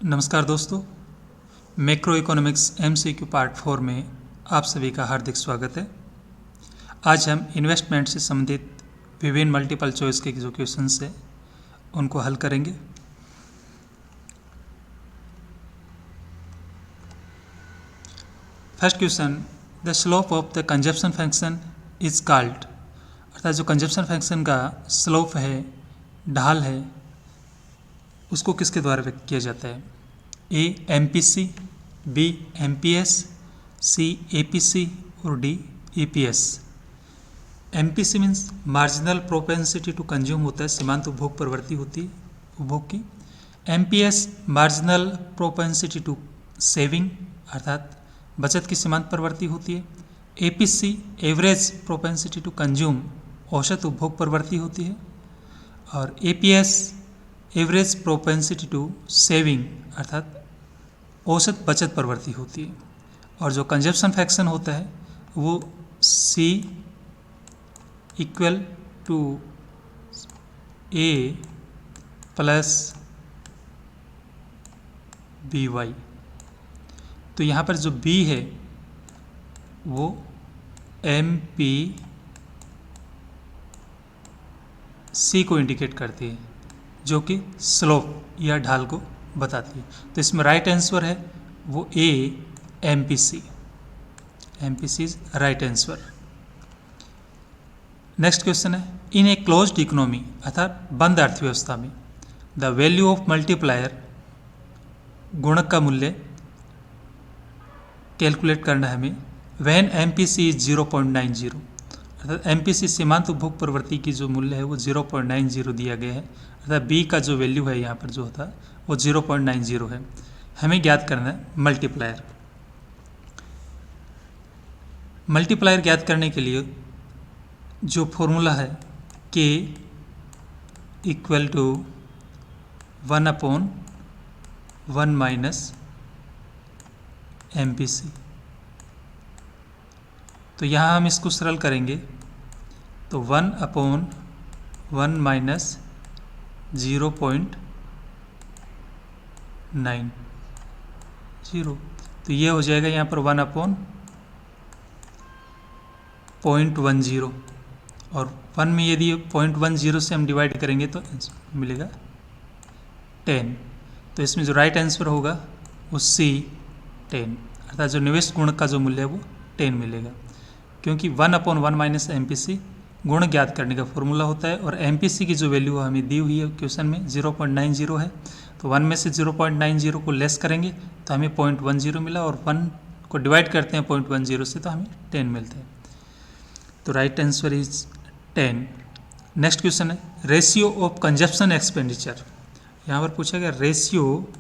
नमस्कार दोस्तों, macro economics MCQ part 4 में आप सभी का हार्दिक स्वागत है। आज हम इन्वेस्टमेंट से संबंधित विभिन्न मल्टीपल चॉइस के जो क्वेश्चंस हैं उनको हल करेंगे। First question, the slope of the consumption function is called, अर्थात जो कंजप्शन फंक्शन का स्लोप है, ढाल है, उसको किसके द्वारा व्यक्त किया जाता है? A MPC, B MPS, C APC और D EPS। MPC means marginal propensity to consume होता है, सीमांत उपभोग प्रवृत्ति होती है उपभोग की। MPS marginal propensity to saving अर्थात बचत की सीमांत प्रवृत्ति होती है। APC average propensity to consume औसत उपभोग प्रवृत्ति होती है। और APS average propensity to saving अर्थात औसत बचत प्रवृत्ति होती है। और जो कंजप्शन फंक्शन होता है वो C equal to A plus BY। तो यहाँ पर जो B है वो MPC को इंडिकेट करती है, जो कि स्लोप या ढाल को बताती है। तो इसमें राइट आंसर है वो A MPC। MPC is right answer. Next question है, इन ए क्लोज्ड इकोनॉमी अर्थात बंद अर्थव्यवस्था में द वैल्यू ऑफ मल्टीप्लायर, गुणक का मूल्य कैलकुलेट करना है हमें। व्हेन MPC इज 0.90 अर्थात MPC सीमांत उपभोग प्रवृत्ति की जो मूल्य है वो 0.90 दिया गया है, अर्थात B का जो वैल्यू है यहाँ पर जो होता है वो 0.90 है। हमें ज्ञात करना है मल्टीप्लायर। मल्टीप्लायर ज्ञात करने के लिए जो फॉर्मूला है K equal to 1/1 minus MPC। तो यहाँ हम इसको सरल करेंगे तो 1/1 माइनस 0.90, तो ये हो जाएगा यहाँ पर 1/0.10 और 1 में यदि 0.10 से हम डिवाइड करेंगे तो मिलेगा 10। तो इसमें जो राइट आंसर होगा वो C 10, अर्थात जो निवेश गुणक का जो मूल्य है वो 10 मिलेगा, क्योंकि 1/1 माइनस MPC गुण ज्ञात करने का फॉर्मूला होता है और MPC की जो वैल्यू हमें दी हुई है क्वेश्चन में 0.90 है। तो 1 में से 0.90 को लेस करेंगे तो हमें 0.10 मिला और 1 को डिवाइड करते हैं 0.10 से तो हमें 10 मिलता है। तो right answer is 10। Next question है, रेशियो ऑफ कंजप्शन एक्सपेंडिचर। यहाँ पर पूछा गया रेशियो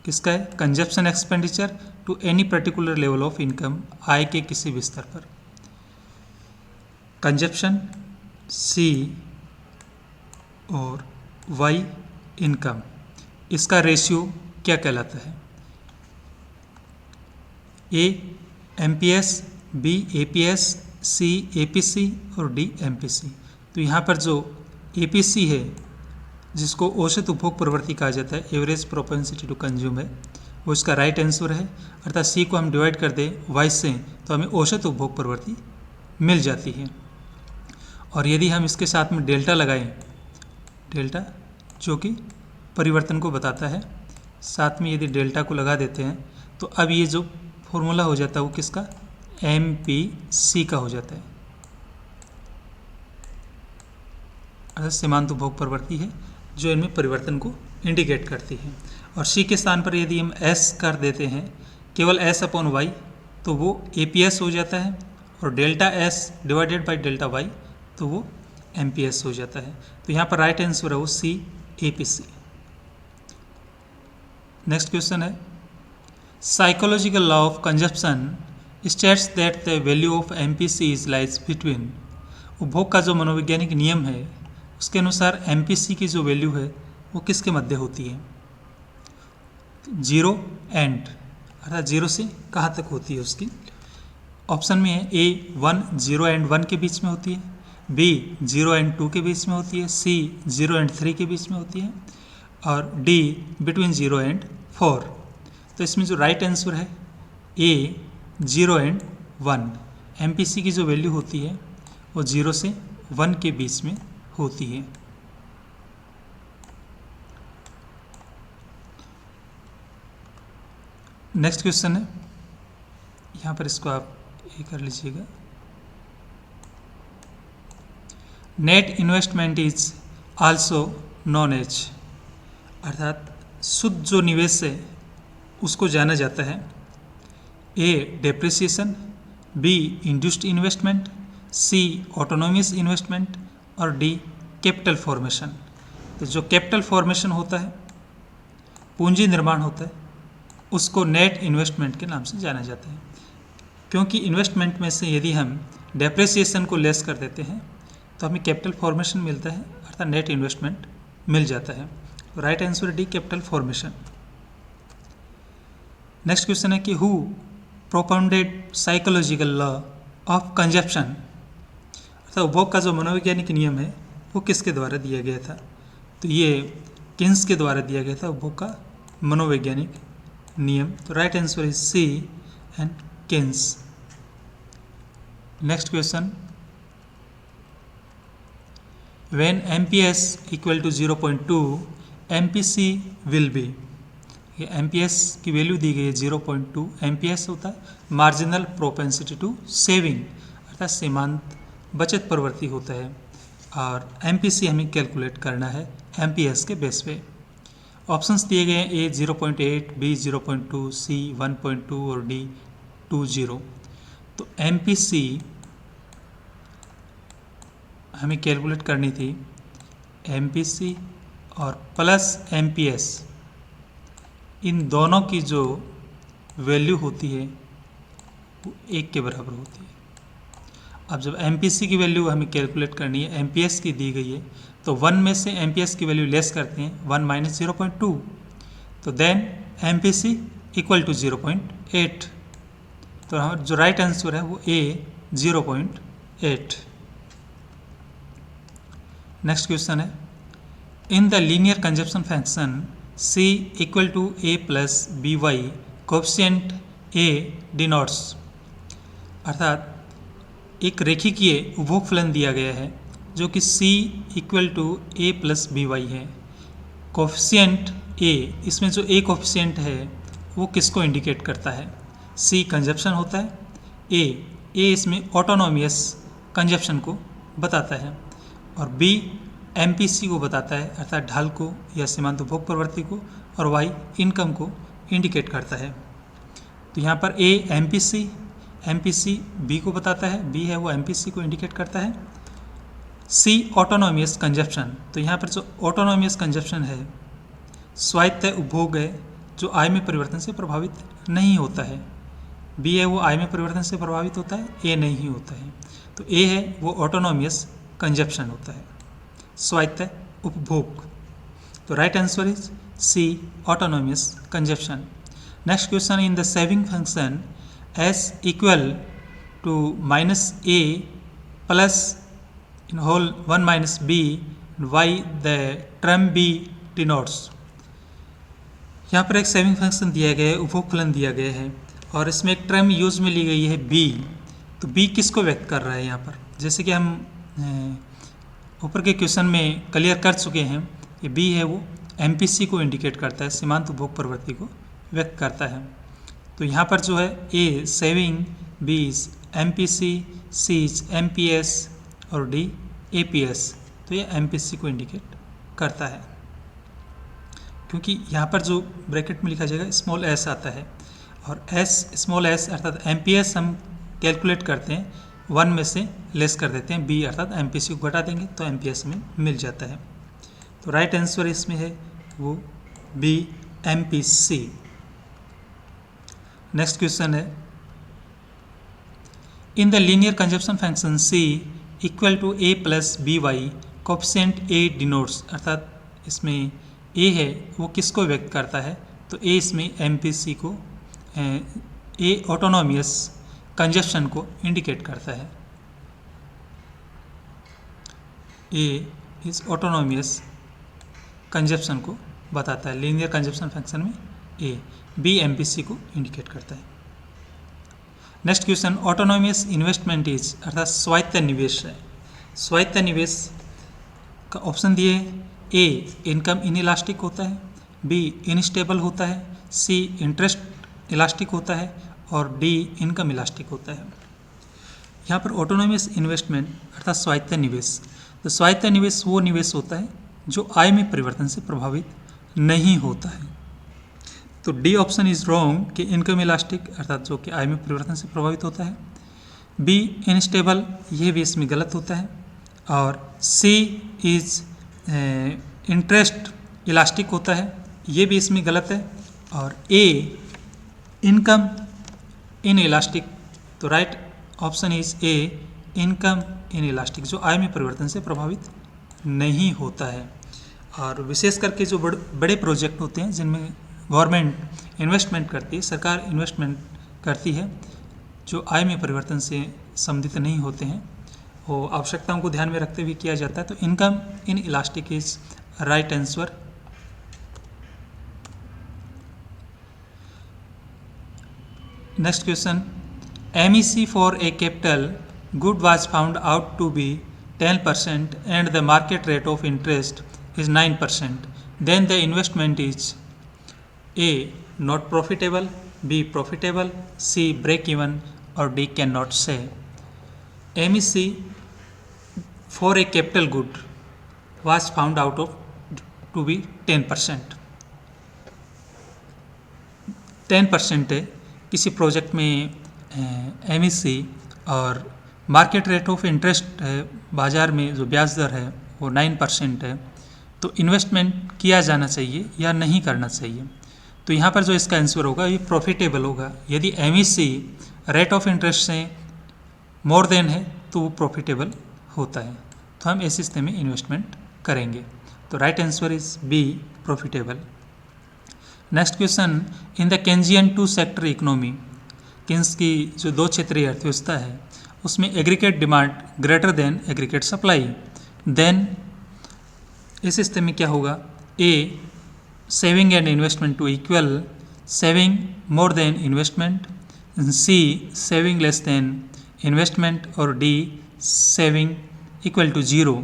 किसका है? Consumption expenditure to any particular level of income, आय के किसी भी स्तर पर। कंजप्शन C और Y इनकम, इसका रेशियो क्या कहलाता है? A MPS, B APS, C APC और D MPC। तो यहाँ पर जो APC है जिसको औसत उपभोग प्रवृत्ति कहा जाता है, एवरेज प्रोपेंसिटी टू कंज्यूम है, वो इसका राइट आंसर है। अर्थात C को हम डिवाइड कर दें Y से तो हमें औसत उपभोग प्रवृत्ति मिल जाती है। और यदि हम इसके साथ में डेल्टा लगाएं, डेल्टा जो कि परिवर्तन को बताता है, साथ में यदि डेल्टा को लगा देते हैं तो अब ये जो फॉर्मूला हो जाता है वो किसका? MPC का हो जाता है, अर्थात सीमांत उपभोग प्रवृत्ति है जो इनमें परिवर्तन को इंडिकेट करती है। और C के स्थान पर यदि हम S कर देते हैं केवल S/Y तो वो APS हो जाता है और delta S divided by delta Y तो वो MPS हो जाता है। तो यहाँ पर राइट आंसर है वो C APC। नेक्स्ट क्वेश्चन है, psychological law of consumption states that the value of MPC is lies between. उपभोग का जो मनोवैज्ञानिक नियम है उसके अनुसार MPC की जो वैल्यू है वो किसके मध्य होती है? 0 एंड, अर्थात 0 से कहाँ तक होती है उसकी? ऑप्शन में है A 1 0 एंड 1 के बीच में होती है, B 0 एंड 2 के बीच में होती है, C 0 एंड 3 के बीच में होती है और D बिटवीन 0 एंड 4। तो इसमें जो राइट आंसर है ए 0 एंड 1। MPC की जो वैल्यू होती है वो 0 से 1 के बीच में होती है। नेक्स्ट क्वेश्चन है, यहाँ पर इसको आप ये कर लीजिएगा। Net investment is also known as, अर्थात शुद्ध जो निवेश है उसको जाना जाता है A depreciation, B induced investment, C autonomous investment और डी कैपिटल फॉर्मेशन। तो जो कैपिटल फॉर्मेशन होता है, पूंजी निर्माण होता है, उसको नेट इन्वेस्टमेंट के नाम से जाना जाता है, क्योंकि इन्वेस्टमेंट में से यदि हम डेप्रिसिएशन को लेस कर देते हैं तो हमें कैपिटल फॉर्मेशन मिलता है, अर्थात नेट इन्वेस्टमेंट मिल जाता है। Right answer D capital formation. Next question है कि who propounded psychological law of consumption, अर्थात उपभोग का जो मनोवैज्ञानिक नियम है वो किसके द्वारा दिया गया था? तो ये किन्स के द्वारा दिया गया था उपभोग का मनोवैज्ञानिक नियम। तो right answer is C and Keynes. Next question, when MPS equal to 0.2 MPC will be. ये MPS की वैल्यू दी गई है 0.2। MPS होता है मार्जिनल प्रोपेंसिटी टू सेविंग, अर्थात सीमांत बचत प्रवृत्ति होता है, और MPC हमें कैलकुलेट करना है MPS के बेस पे। ऑप्शंस दिए गए हैं ए 0.8, बी 0.2, सी 1.2 और डी 2.0। तो MPC हमें कैलकुलेट करनी थी MPC और प्लस MPS, इन दोनों की जो वैल्यू होती है वो 1 के बराबर होती है। अब जब MPC की वैल्यू हमें कैलकुलेट करनी है, MPS की दी गई है, तो 1 में से MPS की वैल्यू लेस करते हैं, 1 माइनस 0.2, तो देन MPC इक्वल टू 0.8। तो हमारा जो राइट आंसर है वो ए 0.8। नेक्स्ट क्वेश्चन है, in the linear consumption function C equal to A plus B Y coefficient A denotes, अर्थात एक रेखीय उपभोग फलन दिया गया है जो कि C equal to A plus B Y है। कोएफिशिएंट A, इसमें जो A कोएफिशिएंट है वो किसको इंडिकेट करता है? C कंजप्शन होता है, A इसमें ऑटोनोमियस कंजप्शन को बताता है, और B MPC को बताता है, अर्थात ढाल को या सीमांत उपभोग प्रवृत्ति को, और Y इनकम को इंडिकेट करता है। तो यहाँ पर A MPC B को बताता है, B है वो MPC को इंडिकेट करता है। C ऑटोनोमियस कंजप्शन, तो यहाँ पर जो ऑटोनोमियस कंजप्शन है स्वायत्त उपभोग है जो आय में परिवर्तन से प्रभावित नहीं होता है। B है वो आय में परिवर्तन से प्रभावित होता है, A नहीं होता है। तो A है वो ऑटोनोमियस कंजप्शन होता है, स्वायत्त उपभोग। तो right answer is C autonomous consumption. Next question, in the saving function S equal to minus A plus in whole 1 minus B Y the term B denotes. यहाँ पर एक सेविंग फंक्शन दिया गया है, उपभोग फलन दिया गया है, और इसमें एक टर्म यूज में ली गई है B। तो B किसको व्यक्त कर रहा है यहाँ पर? जैसे कि हम ऊपर के क्वेश्चन में क्लियर कर चुके हैं, ये B है वो MPC को इंडिकेट करता है, सीमांत उपभोग प्रवृत्ति को व्यक्त करता है। तो यहाँ पर जो है A saving, B MPC, C MPS और D APS, तो ये MPC को इंडिकेट करता है, क्योंकि यहाँ पर जो ब्रैकेट में लिखा जाएगा स्मॉल s आता है, और स्मॉल s अर्थात MPS हम कैलकुलेट करते हैं, 1 में से लेस कर देते हैं, B अर्थात MPC को घटा देंगे तो MPS में मिल जाता है। तो राइट आंसर इसमें है वो B MPC। नेक्स्ट क्वेश्चन है, in the linear consumption function C equal to A plus B Y coefficient A denotes, अर्थात इसमें A है वो किसको व्यक्त करता है? तो A इसमें MPC को, A ऑटोनोमियस कंजप्शन को इंडिकेट करता है। A इस ऑटोनोमियस कंजप्शन को बताता है, लीनियर कंजप्शन फंक्शन में ए, बी एमपीसी को इंडिकेट करता है। नेक्स्ट क्वेश्चन, ऑटोनोमियस इन्वेस्टमेंट इज अर्थात स्वायत्त निवेश है। स्वायत्त निवेश का ऑप्शन दिए, ए इनकम इनइलास्टिक होता है, बी इनस्टेबल होता है, सी इंटरेस्ट इलास्टिक होता है और डी इनकम इलास्टिक होता है। यहाँ पर ऑटोनोमियस इन्वेस्टमेंट अर्थात स्वायत्त निवेश, तो स्वायत्त निवेश वो निवेश होता है जो आय में परिवर्तन से प्रभावित नहीं होता है। तो डी ऑप्शन इज रॉन्ग कि इनकम इलास्टिक अर्थात जो कि आय में परिवर्तन से प्रभावित होता है। बी इनस्टेबल, ये भी इसमें गलत होता है। और सी इज इंटरेस्ट इलास्टिक होता है, ये भी इसमें गलत है। और ए इनकम इन इलास्टिक, तो right option is a income in elastic, जो आय में परिवर्तन से प्रभावित नहीं होता है। और विशेष करके जो बड़े प्रोजेक्ट होते हैं जिनमें गवर्नमेंट इन्वेस्टमेंट करती है, सरकार इन्वेस्टमेंट करती है, जो आय में परिवर्तन से संबंधित नहीं होते हैं, वो आवश्यकताओं को ध्यान में रखते हुए किया जाता है। तो income in elastic is right answer. Next question, MEC for a capital good was found out to be 10% and the market rate of interest is 9%. Then the investment is A. Not profitable, B. Profitable, C. Break even or D. Cannot say. MEC for a capital good was found out of to be 10%. 10% है किसी project में MEC और market rate of interest है, बाज़ार में जो ब्याज दर है वो 9% है, तो इन्वेस्टमेंट किया जाना चाहिए या नहीं करना चाहिए। तो यहाँ पर जो इसका आंसर होगा ये प्रॉफिटेबल होगा। यदि MEC रेट ऑफ इंटरेस्ट से मोर देन है तो वो प्रॉफिटेबल होता है, तो हम ऐसी स्थिति में इन्वेस्टमेंट करेंगे। तो right answer is B profitable. Next question, in the Keynesian two sector economy, Keynes की जो दो क्षेत्रीय अर्थव्यवस्था है उसमें aggregate demand greater than aggregate supply, then इस स्थिति में क्या होगा, A saving and investment to equal, saving more than investment, C saving less than investment और D saving equal to zero.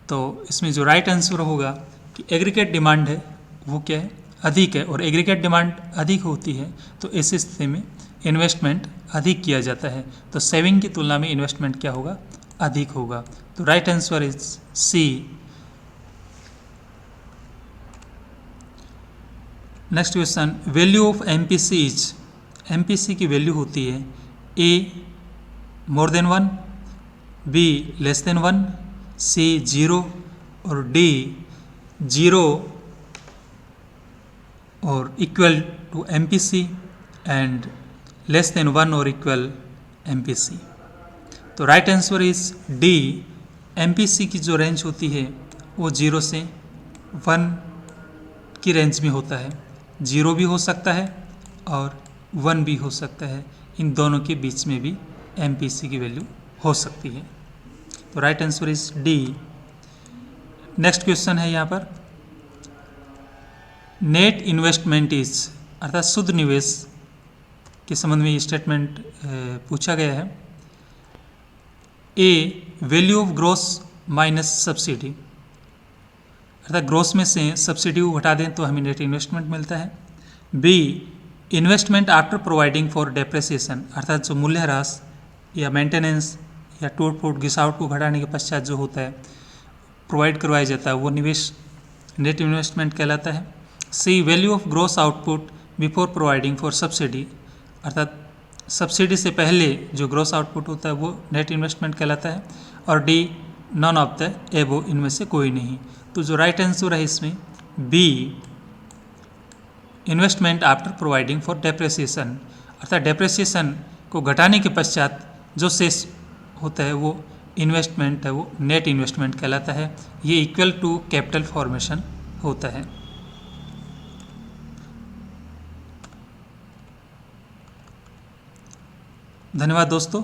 तो इसमें जो राइट आंसर होगा कि एग्रीगेट डिमांड है वो क्या है, अधिक है, और एग्रीगेट डिमांड अधिक होती है तो ऐसी स्थिति में इन्वेस्टमेंट अधिक किया जाता है। तो सेविंग की तुलना में इन्वेस्टमेंट क्या होगा, अधिक होगा। तो right answer is C. Next question, value of MPC is, MPC की वैल्यू होती है A more than 1, B less than 1, C 0 और डी 0 और equal to MPC and less than 1 और इक्वल MPC। तो right answer is D. MPC की जो range होती है वो 0 से 1 की रेंज में होता है, 0 भी हो सकता है और 1 भी हो सकता है, इन दोनों के बीच में भी MPC की वैल्यू हो सकती है। तो right answer is D. Next question है यहाँ पर, नेट इन्वेस्टमेंट इज अर्थात शुद्ध निवेश के संबंध में स्टेटमेंट पूछा गया है। A value of gross minus subsidy, अर्थात ग्रोस में से सब्सिडी को घटा दें तो हमें नेट इन्वेस्टमेंट मिलता है। B investment after providing for depreciation, अर्थात जो मूल्यह्रास या मेंटेनेंस या टूट फूट घिसावट को घटाने के पश्चात जो होता है प्रोवाइड करवाया जाता है वो निवेश नेट इन्वेस्टमेंट कहलाता है। C value of gross output before providing for subsidy, अर्थात सब्सिडी से पहले जो ग्रोस आउटपुट होता है वो नेट इन्वेस्टमेंट कहलाता है। और डी नॉन ऑफ द एबो, इनमें से कोई नहीं। तो जो राइट आंसर है इसमें B investment after providing for depreciation, अर्थात डेप्रेसिएशन को घटाने के पश्चात जो शेष होता है वो इन्वेस्टमेंट है, वो नेट इन्वेस्टमेंट कहलाता है। ये इक्वल टू कैपिटल फॉर्मेशन होता है। धन्यवाद दोस्तों।